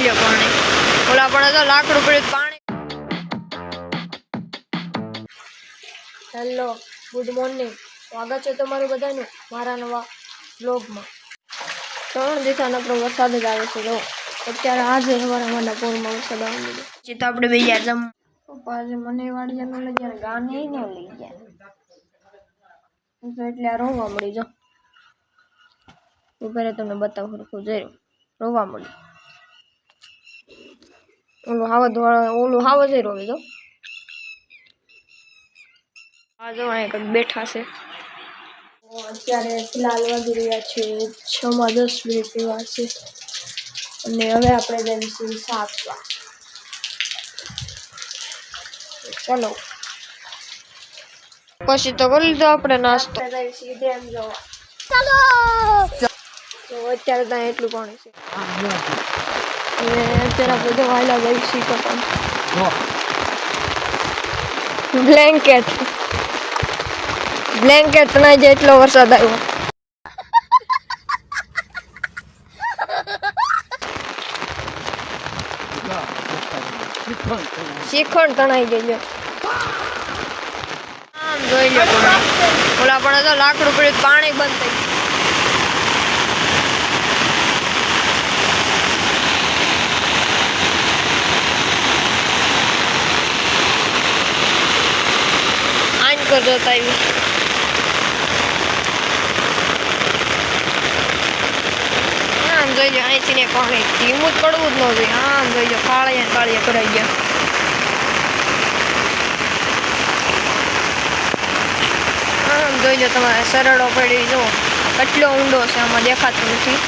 જોઈ લો પાણી ઓલા પણ તો લાકડું પડ્યું પાણી. Hello, good morning. સ્વાગત છે તમારું બધાનું મારા નવા બ્લોગમાં. 3 દિવસનો આપણો વરસાદ જ આવે છે. જો અત્યારે આજે સવારના પોરમાં વરસાદ આવી ગયો. પછી તો આપણે બે યાર જમ પપ્પા આજે મને વાડીયા ન લઈ ગયા, ગાને ન લઈ ગયા, એટલે આ રોવા મળી. જો ઉભરે તમને બતાવું સરખું જોઈ રોવા મળી. ઓલું હાવ જ રોવે. જો આ જો અહીંયા કંઈક બેઠા છે. અત્યારે ફિલહાલ વાગી રહ્યા છે 6:10 જેવા છે અને હવે આપણે જઈશું સાપવા. ચલો પછી તો કરી લીધો આપણે નાસ્તો. જઈશું ડેમ જોવા. ચાલો તો અત્યારે ત્યાં એટલું પાણી છે અને અત્યારે આપણે જો વાયલા જઈશું તો પણ બ્લેન્કેટ તણાઈ જાય એટલો વરસાદ આવ્યો. શીખણ તણાઈ ગઈ. આમ જોઈ લો ઓલા પણ તો લાકડું પડ્યું પાણી બંધ થઈ ગયું. આન કરજો તાવી આમ જોઈ લો અહીંથી ને પાણી ધીમું જ પડવું જ ન જોઈએ. આમ જોઈ લો કાળિયા કાળિયા કરાઈ ગયા. આમ જોઈ લો તમારે સરળો પડી. જો કેટલો ઊંડો છે આમાં દેખાતું નથી.